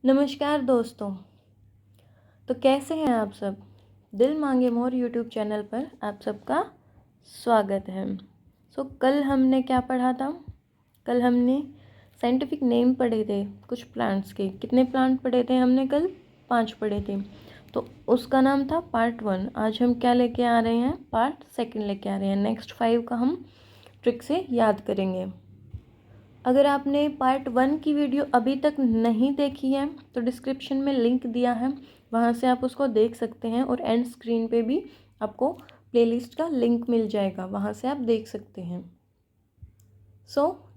नमस्कार दोस्तों। तो कैसे हैं आप सब। दिल मांगे मोर यूट्यूब चैनल पर आप सबका स्वागत है। कल हमने क्या पढ़ा था। कल हमने साइंटिफिक नेम पढ़े थे कुछ प्लांट्स के। कितने प्लांट पढ़े थे हमने कल? 5 पढ़े थे। तो उसका नाम था पार्ट 1। आज हम क्या लेके आ रहे हैं? पार्ट 2 लेके आ रहे हैं। नेक्स्ट 5 का हम ट्रिक से याद करेंगे। अगर आपने पार्ट 1 की वीडियो अभी तक नहीं देखी है तो डिस्क्रिप्शन में लिंक दिया है, वहाँ से आप उसको देख सकते हैं। और एंड स्क्रीन पे भी आपको प्लेलिस्ट का लिंक मिल जाएगा, वहाँ से आप देख सकते हैं।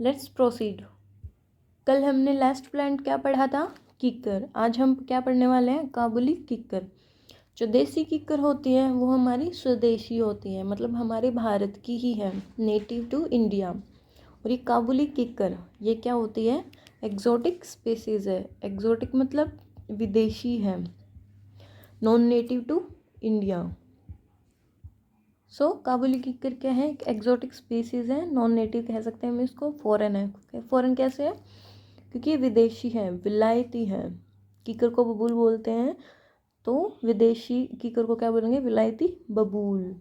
Let's proceed. कल हमने लास्ट प्लांट क्या पढ़ा था? किक्कर। आज हम क्या पढ़ने वाले हैं? काबुली किक्कर। जो देसी किक्कर होती है वो हमारी स्वदेशी होती है, मतलब हमारे भारत की ही है, नेटिव टू इंडिया। और ये काबुली किक्कर ये क्या होती है? एक्जोटिक स्पीसीज है। एक्जोटिक मतलब विदेशी है, नॉन नेटिव टू इंडिया। काबुली किक्कर क्या है? एक एक्जोटिक स्पीसीज है, नॉन नेटिव कह सकते हैं हम इसको, फॉरेन है। फॉरेन कैसे है? क्योंकि ये विदेशी है, विलायती है। किक्कर को बबूल बोलते हैं, तो विदेशी किक्कर को क्या बोलेंगे? विलायती बबूल।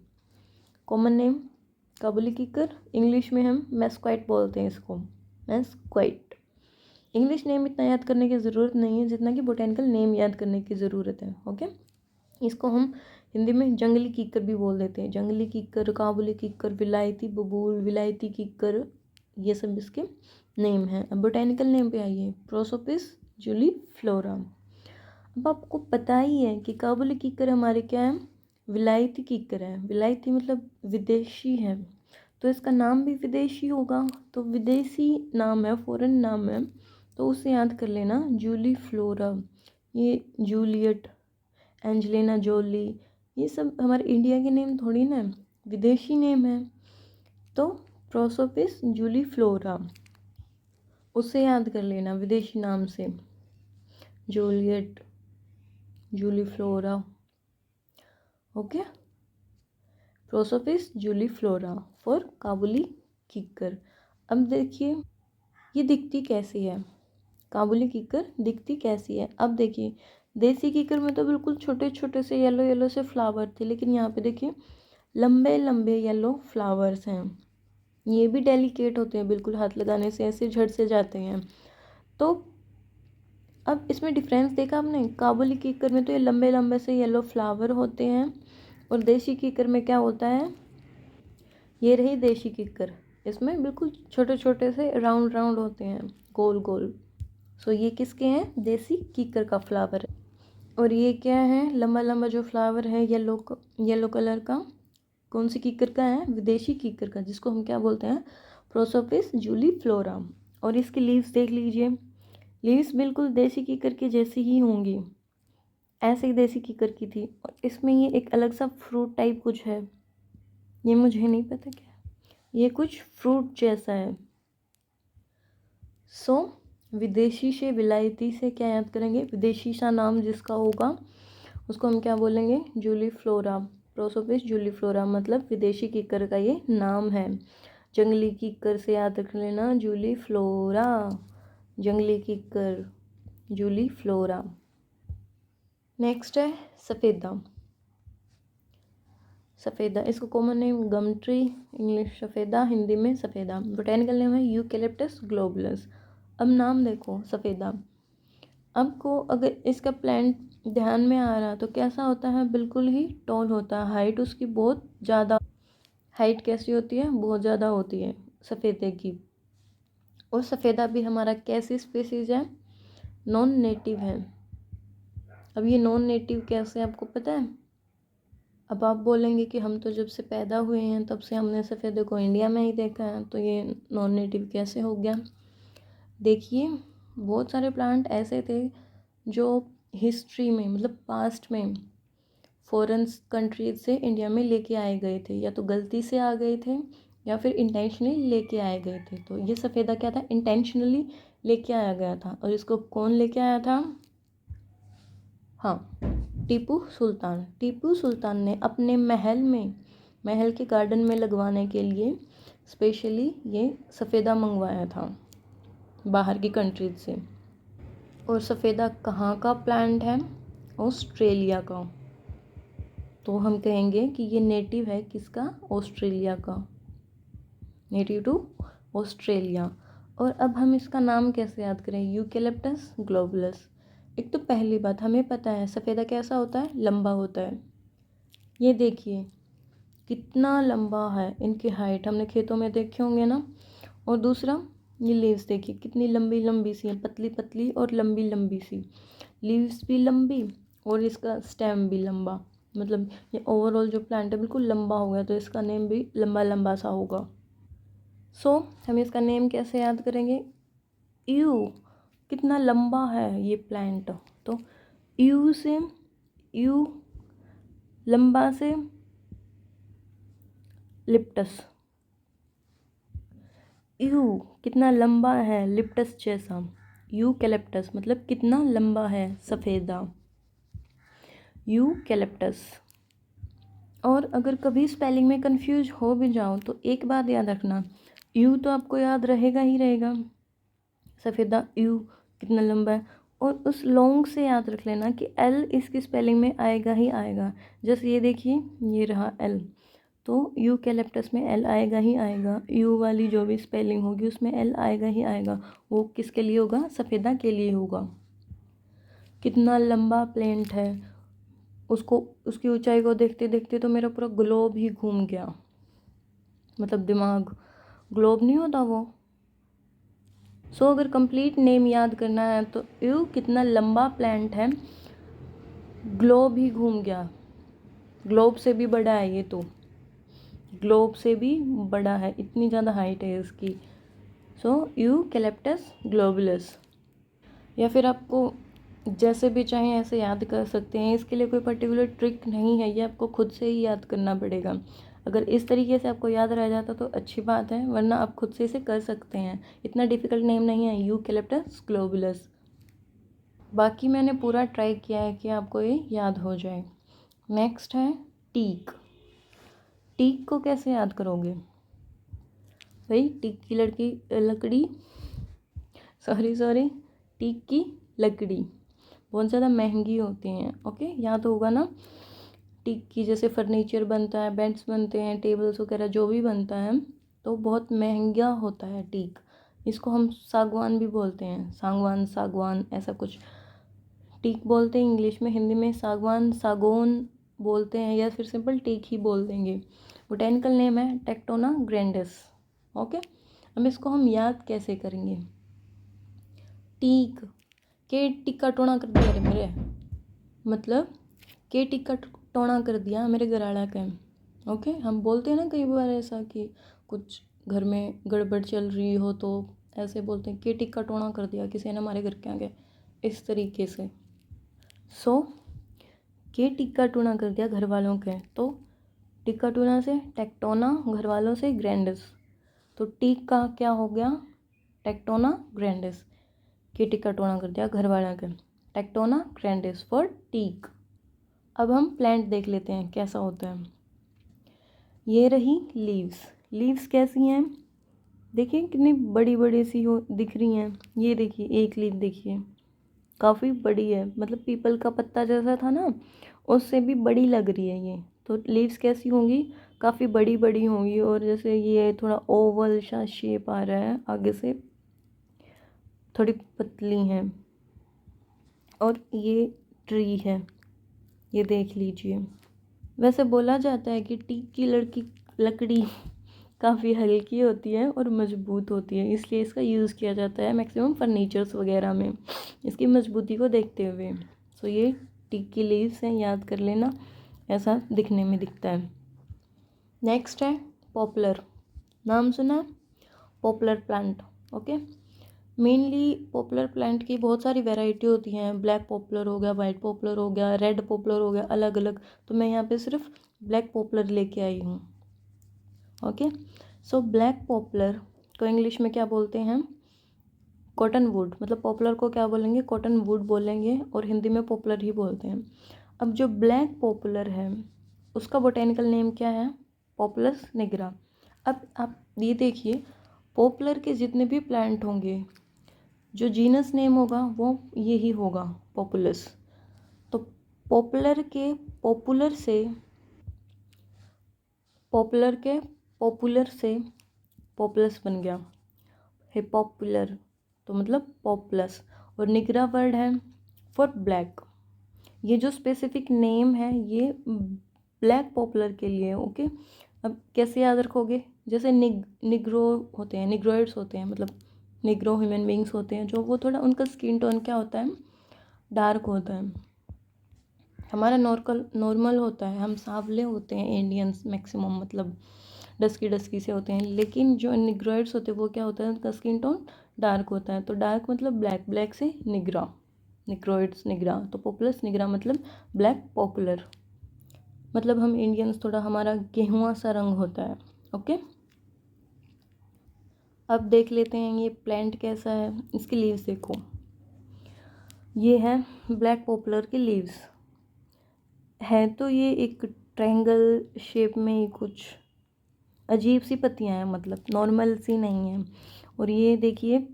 कॉमन नेम काबुली किक्कर। इंग्लिश में हम मैस्क्वाइट बोलते हैं इसको, मैस्क्वाइट। इंग्लिश नेम इतना याद करने की ज़रूरत नहीं है जितना कि बोटेनिकल नेम याद करने की ज़रूरत है। ओके, इसको हम हिंदी में जंगली किक्कर भी बोल देते हैं। जंगली किक्कर, काबुली किक्कर, विलायती बबूल, विलायती किक्कर, ये सब इसके नेम हैं। अब बोटेनिकल नेम पे आइए। प्रोसोपिस जूलीफ्लोरा। अब आपको पता ही है कि काबुली किक्कर हमारे क्या है? विलायती किक्कर है। विलायती मतलब विदेशी है, तो इसका नाम भी विदेशी होगा। तो विदेशी नाम है, फॉरेन नाम है, तो उसे याद कर लेना, जूलीफ्लोरा। ये जूलियट, एंजेलिना जोली, ये सब हमारे इंडिया के नेम थोड़ी ना, विदेशी नेम है। तो प्रोसोपिस जूलीफ्लोरा उसे याद कर लेना विदेशी नाम से, Juliet, juliflora. Okay, prosopis juliflora for काबुली किक्कर। अब देखिए ये दिखती कैसी है? काबुली किक्कर दिखती कैसी है? अब देखिए, देसी किक्कर में तो बिल्कुल छोटे छोटे से येलो येलो से फ्लावर थे, लेकिन यहाँ पे देखिए लंबे लंबे येलो फ्लावर्स हैं। ये भी डेलिकेट होते हैं, बिल्कुल हाथ लगाने से ऐसे झड़ से जाते हैं। तो अब इसमें डिफरेंस देखा आपने? काबुली किक्कर में तो ये लंबे लंबे से येलो फ्लावर होते हैं, और देसी किक्कर में क्या होता है? ये रही देसी किक्कर, इसमें बिल्कुल छोटे छोटे से राउंड राउंड होते हैं, गोल गोल। ये किसके हैं? देसी किक्कर का फ्लावर है। और ये क्या है? लंबा लंबा जो फ्लावर है येलो कलर का, कौन सी किक्कर का है? विदेशी किक्कर का, जिसको हम क्या बोलते हैं? प्रोसोपिस जूलीफ्लोरा। और इसकी लीव्स देख लीजिए, लीव्स बिल्कुल देसी किक्कर की जैसी ही होंगी, ऐसे ही देसी किक्कर की थी। और इसमें ये एक अलग सा फ्रूट टाइप कुछ है, ये मुझे नहीं पता क्या, ये कुछ फ्रूट जैसा है। विदेशी से विलायती से क्या याद करेंगे? विदेशी सा नाम जिसका होगा उसको हम क्या बोलेंगे? जूलीफ्लोरा। प्रोसोपिस जूलीफ्लोरा मतलब विदेशी किक्कर का ये नाम है। जंगली किक्कर से याद रख लेना, जूलीफ्लोरा, जंगली किक्कर, जूलीफ्लोरा। नेक्स्ट है सफ़ेदा। सफ़ेदा, इसको कॉमन नेम गम ट्री, इंग्लिश सफ़ेदा, हिंदी में सफ़ेदा। बोटेनिकल नेम है यूकेलिप्टस ग्लोबुलस। अब नाम देखो सफ़ेदा। आपको अगर इसका प्लांट ध्यान में आ रहा तो कैसा होता है? बिल्कुल ही टॉल होता है, हाइट उसकी बहुत ज़्यादा। हाइट कैसी होती है? बहुत ज़्यादा होती है सफ़ेदे की। और सफ़ेदा भी हमारा कैसी स्पीसीज है? नॉन नेटिव है। अब ये नॉन नेटिव कैसे, आपको पता है? अब आप बोलेंगे कि हम तो जब से पैदा हुए हैं तब से हमने सफ़ेदे को इंडिया में ही देखा है, तो ये नॉन नेटिव कैसे हो गया? देखिए, बहुत सारे प्लांट ऐसे थे जो हिस्ट्री में, मतलब पास्ट में, फॉरेन कंट्रीज से इंडिया में लेके आए गए थे, या तो गलती से आ गए थे या फिर इंटेंशनली लेके आए गए थे। तो ये सफ़ेदा क्या था? इंटेंशनली लेके आया गया था। और इसको कौन लेके आया था? हाँ, टीपू सुल्तान। टीपू सुल्तान ने अपने महल में, महल के गार्डन में लगवाने के लिए स्पेशली ये सफ़ेदा मंगवाया था बाहर की कंट्रीज से। और सफ़ेदा कहाँ का प्लांट है? ऑस्ट्रेलिया का। तो हम कहेंगे कि ये नेटिव है किसका? ऑस्ट्रेलिया का, नेटिव टू ऑस्ट्रेलिया। और अब हम इसका नाम कैसे याद करें? यूकेलिप्टस ग्लोबुलस। एक तो पहली बात हमें पता है सफ़ेदा कैसा होता है? लंबा होता है। ये देखिए कितना लंबा है, इनकी हाइट हमने खेतों में देखे होंगे ना। और दूसरा ये लीव्स देखिए कितनी लंबी लंबी सी हैं, पतली पतली और लंबी लंबी सी। लीव्स भी लंबी और इसका स्टेम भी लंबा, मतलब ये ओवरऑल जो प्लांट है बिल्कुल लंबा हो गया, तो इसका नेम भी लंबा लंबा सा होगा। हम इसका नेम कैसे याद करेंगे? यू, कितना लंबा है ये प्लांट। तो यू से, यू लंबा से लिप्टस, यू कितना लंबा है लिप्टस जैसा, यूकेलिप्टस मतलब कितना लंबा है सफ़ेदा, यूकेलिप्टस। और अगर कभी स्पेलिंग में कंफ्यूज हो भी जाओ तो एक बात याद रखना, यू तो आपको याद रहेगा ही रहेगा, सफ़ेदा यू कितना लंबा है। और उस लॉन्ग से याद रख लेना कि एल इसकी स्पेलिंग में आएगा ही आएगा। जैसे ये देखिए ये रहा एल, तो यूकेलिप्टस में एल आएगा ही आएगा, यू वाली जो भी स्पेलिंग होगी उसमें एल आएगा ही आएगा। वो किसके लिए होगा? सफ़ेदा के लिए होगा। कितना लंबा प्लांट है, उसको उसकी ऊंचाई को देखते देखते तो मेरा पूरा ग्लोब ही घूम गया, मतलब दिमाग, ग्लोब नहीं होता वो। अगर कंप्लीट नेम याद करना है तो यू कितना लंबा प्लांट है, ग्लोब ही घूम गया, ग्लोब से भी बड़ा है ये तो, ग्लोब से भी बड़ा है, इतनी ज़्यादा हाइट है इसकी। यूकेलिप्टस ग्लोबुलस। या फिर आपको जैसे भी चाहें ऐसे याद कर सकते हैं, इसके लिए कोई पर्टिकुलर ट्रिक नहीं है, ये आपको खुद से ही याद करना पड़ेगा। अगर इस तरीके से आपको याद रह जाता तो अच्छी बात है, वरना आप खुद से इसे कर सकते हैं। इतना डिफ़िकल्ट नेम नहीं है यूकेलिप्टस ग्लोबुलस। बाकी मैंने पूरा ट्राई किया है कि आपको ये याद हो जाए। नेक्स्ट है टीक। टीक को कैसे याद करोगे भाई? टीक की लकड़ी, सॉरी टीक की लकड़ी बहुत ज़्यादा महंगी होती हैं। ओके, याद होगा ना? टीक की जैसे फर्नीचर बनता है, बेड्स बनते हैं, टेबल्स वगैरह जो भी बनता है तो बहुत महंगा होता है टीक। इसको हम सागवान भी बोलते हैं, सागवान सागवान ऐसा कुछ टीक बोलते हैं इंग्लिश में, हिंदी में सागवान सागौन बोलते हैं, या फिर सिंपल टीक ही बोल देंगे। बोटेनिकल नेम है टेक्टोना ग्रैंडिस। ओके, अब इसको हम याद कैसे करेंगे? टीक के टिक्का टोना कर दिया रे मेरे, मतलब के टिक्का टोना कर दिया मेरे गराड़ा के। ओके, हम बोलते हैं ना कई बार ऐसा कि कुछ घर में गड़बड़ चल रही हो तो ऐसे बोलते हैं, के टिक्का टोना कर दिया किसी ने हमारे घर के आगे, इस तरीके से। के टिक्का टोना कर दिया घर वालों के, तो टिक्का टोना से टेक्टोना, घर वालों से ग्रैंडिस, तो टीक का क्या हो गया? Tectona grandis. के टिक्का टोना कर दिया घर वालों के, टेक्टोना ग्रैंडिस फॉर टीक। अब हम प्लांट देख लेते हैं कैसा होता है। ये रही लीव्स। लीव्स कैसी हैं? देखिए कितनी बड़ी बड़ी सी हो दिख रही हैं। ये देखिए एक लीव देखिए काफ़ी बड़ी है, मतलब पीपल का पत्ता जैसा था ना, उससे भी बड़ी लग रही है ये। तो लीव्स कैसी होंगी? काफ़ी बड़ी बड़ी होंगी। और जैसे ये थोड़ा ओवल सा शेप आ रहा है, आगे से थोड़ी पतली हैं। और ये ट्री है, ये देख लीजिए। वैसे बोला जाता है कि टीक की लकड़ी काफ़ी हल्की होती है और मजबूत होती है, इसलिए इसका यूज़ किया जाता है मैक्सिमम फर्नीचर्स वगैरह में, इसकी मजबूती को देखते हुए। ये टीक की लीव्स हैं, याद कर लेना, ऐसा दिखने में दिखता है। नेक्स्ट है पॉपुलर। नाम सुना है? Popular plant. Okay, mainly popular plant की बहुत सारी वैरायटी होती हैं। ब्लैक पॉपुलर हो गया, वाइट पॉपुलर हो गया, रेड पॉपुलर हो गया, अलग अलग। तो मैं यहाँ पे सिर्फ ब्लैक पॉपुलर लेके आई हूँ। ओके, ब्लैक पॉपुलर को इंग्लिश में क्या बोलते हैं? Cotton would. मतलब पॉपुलर को क्या बोलेंगे? कॉटन वुड बोलेंगे, और हिंदी में पॉपुलर ही बोलते हैं। अब जो ब्लैक पॉपुलर है उसका बोटेनिकल नेम क्या है? Populace nigra. अब आप ये देखिए, पॉपुलर के जितने भी प्लांट होंगे जो जीनस नेम होगा वो यही होगा, पॉपुलस। तो पॉपुलर के पॉपुलर से पॉपुलर के पॉपुलर से पॉपुलस बन गया है पॉपुलर, तो मतलब पॉपुलस। और निगरा वर्ड है फॉर ब्लैक। ये जो स्पेसिफिक नेम है ये ब्लैक पॉपुलर के लिए है। ओके, अब कैसे याद रखोगे? जैसे निग्रो होते हैं, निग्रोइड्स होते हैं, मतलब निग्रो ह्यूमन बींग्स होते हैं जो, वो थोड़ा उनका स्किन टोन क्या होता है, डार्क होता है। हमारा नॉर्मल होता है, हम सांवले होते हैं इंडियंस मैक्सिमम, मतलब डस्की डस्की से होते हैं। लेकिन जो निग्रोइड्स होते हैं वो क्या होता है, उनका स्किन टोन डार्क होता है। तो डार्क मतलब ब्लैक, ब्लैक से निग्रा, निग्रोइड्स निग्रा। तो पॉपुलस निग्रा मतलब ब्लैक पॉपुलर, मतलब हम इंडियंस थोड़ा हमारा गेहुआ सा रंग होता है। ओके, अब देख लेते हैं ये प्लांट कैसा है। इसकी लीव्स देखो, ये है ब्लैक पॉपुलर की लीव्स है। तो ये एक ट्रायंगल शेप में ही कुछ अजीब सी पत्तियां हैं, मतलब नॉर्मल सी नहीं है। और ये देखिए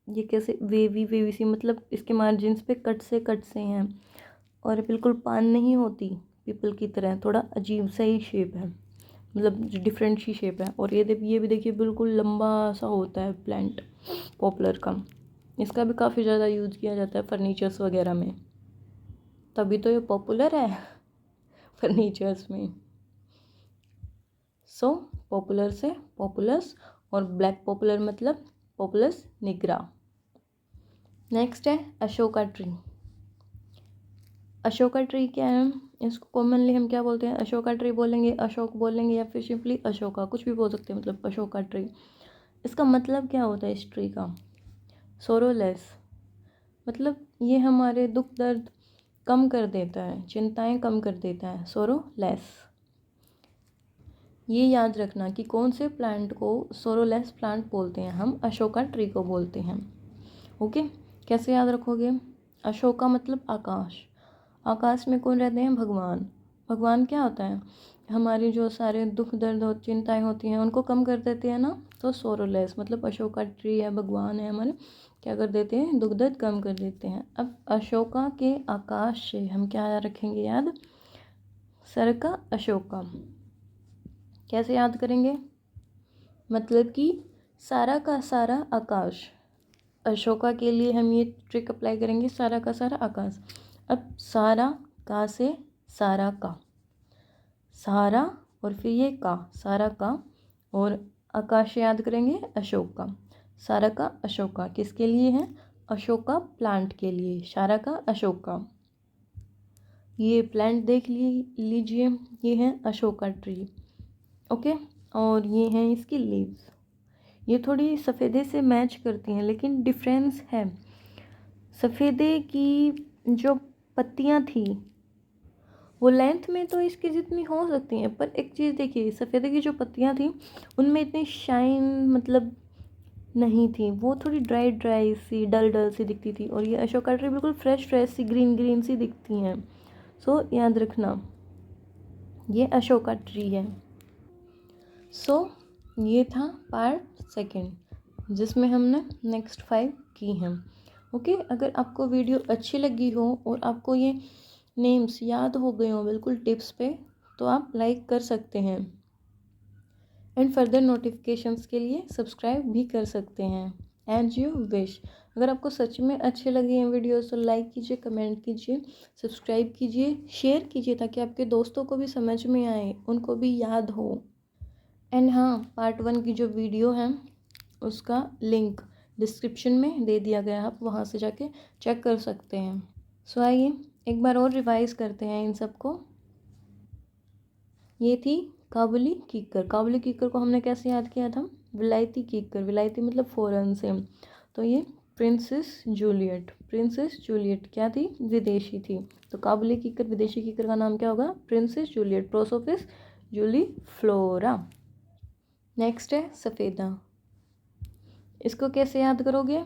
ये कैसे वेवी वेवी सी, मतलब इसके मार्जिन्स पे कट से हैं। और बिल्कुल पान नहीं होती पीपल की तरह, थोड़ा अजीब सा ही शेप है, मतलब डिफरेंट सी शेप है। और ये भी देखिए बिल्कुल लंबा सा होता है प्लांट पॉपुलर का। इसका भी काफ़ी ज़्यादा यूज़ किया जाता है फर्नीचर्स वगैरह में, तभी तो ये पॉपुलर है फर्नीचर्स में। सो पॉपुलर से पॉपुलस, और ब्लैक पॉपुलर मतलब पॉपुलस निग्रा। नेक्स्ट है अशोका ट्री। अशोका ट्री क्या है? इसको कॉमनली हम क्या बोलते हैं? अशोका ट्री बोलेंगे, अशोक बोलेंगे, या फिर सिंपली अशोका, कुछ भी बोल सकते हैं, मतलब अशोका ट्री। इसका मतलब क्या होता है इस ट्री का? सोरोलेस, मतलब ये हमारे दुख दर्द कम कर देता है, चिंताएं कम कर देता है, सोरोलेस। ये याद रखना कि कौन से प्लांट को सोरोलेस प्लांट बोलते हैं, हम अशोका ट्री को बोलते हैं। ओके, कैसे याद रखोगे? अशोका मतलब आकाश, आकाश में कौन रहते हैं? भगवान। भगवान क्या होता है? हमारी जो सारे दुख दर्द और चिंताएं होती हैं उनको कम कर देते हैं ना, तो सोरोलेस मतलब अशोका ट्री है, भगवान है हमारे, क्या कर देते हैं? दुख दर्द कम कर देते हैं। अब अशोका के आकाश से हम क्या रखेंगे याद? सर का अशोका। कैसे याद करेंगे? मतलब कि सारा का सारा आकाश, अशोका के लिए हम ये ट्रिक अप्लाई करेंगे, सारा का सारा आकाश। अब सारा का से सारा का, सारा और फिर ये का, सारा का, और आकाश याद करेंगे अशोक का। सारा का अशोका किसके लिए है? अशोका प्लांट के लिए, सारा का अशोका। ये प्लांट देख लीजिए, ये है अशोका ट्री। ओके, और ये हैं इसकी लीव्स। ये थोड़ी सफ़ेदे से मैच करती हैं, लेकिन डिफरेंस है। सफ़ेदे की जो पत्तियां थी वो लेंथ में तो इसकी जितनी हो सकती हैं, पर एक चीज़ देखिए, सफ़ेदे की जो पत्तियां थी उनमें इतनी शाइन मतलब नहीं थी, वो थोड़ी ड्राई ड्राई सी, डल डल सी दिखती थी। और ये अशोका ट्री बिल्कुल फ्रेश फ्रेश सी, ग्रीन ग्रीन सी दिखती हैं। सो याद रखना ये अशोका ट्री है। सो ये था पार्ट सेकंड, जिसमें हमने नेक्स्ट 5 की हैं। ओके, अगर आपको वीडियो अच्छी लगी हो और आपको ये नेम्स याद हो गए हो बिल्कुल टिप्स पे, तो आप लाइक कर सकते हैं, एंड फर्दर नोटिफिकेशंस के लिए सब्सक्राइब भी कर सकते हैं, एज यू विश। अगर आपको सच में अच्छे लगे हैं वीडियोस तो लाइक कीजिए, कमेंट कीजिए, सब्सक्राइब कीजिए, शेयर कीजिए, ताकि आपके दोस्तों को भी समझ में आए, उनको भी याद हो। एंड हाँ, पार्ट 1 की जो वीडियो है उसका लिंक डिस्क्रिप्शन में दे दिया गया है, आप वहाँ से जाके चेक कर सकते हैं। सो आइए एक बार और रिवाइज करते हैं इन सबको। ये थी काबुली कीकर। काबुली कीकर को हमने कैसे याद किया था? विलायती कीकर, विलायती मतलब फॉरेन से। तो ये प्रिंसेस जूलियट, प्रिंसेस जूलियट क्या थी? विदेशी थी। तो काबुली कीकर विदेशी कीकर का नाम क्या होगा? Princess Juliet, Prosopis जूलीफ्लोरा। नेक्स्ट है सफ़ेदा। इसको कैसे याद करोगे?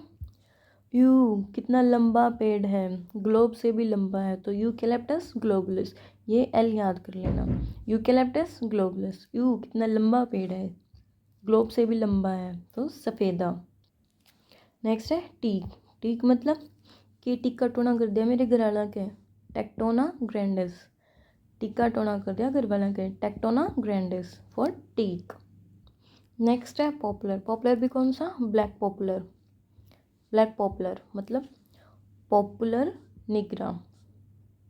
यू कितना लंबा पेड़ है, ग्लोब से भी लंबा है, तो यूकेलिप्टस ग्लोबुलस। ये एल याद कर लेना, यूकेलिप्टस ग्लोबुलस। यू कितना लंबा पेड़ है, ग्लोब से भी लंबा है, तो सफ़ेदा। नेक्स्ट है टीक। टीक मतलब कि टीक का टोना कर दिया मेरे घर वाला के, टेक्टोना ग्रैंडिस। टीक का टोना कर दिया घर वाला के, Tectona grandis for teak. Next है पॉपुलर। पॉपुलर भी कौन सा, ब्लैक पॉपुलर। ब्लैक पॉपुलर मतलब पॉपुलर निग्रा।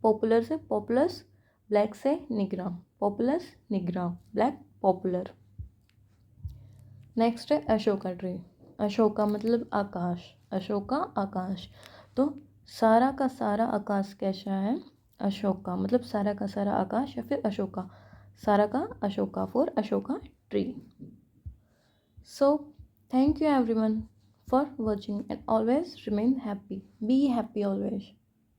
पॉपुलर से पॉपुलस, ब्लैक से nigra, populus nigra, black poplar. Next है अशोका ट्री। अशोका मतलब आकाश, अशोका आकाश। तो सारा का सारा आकाश कैसा है, अशोका मतलब सारा का सारा आकाश या फिर अशोका, सारा का Ashoka for Ashoka tree. So thank you everyone for watching and always remain happy. Be happy always.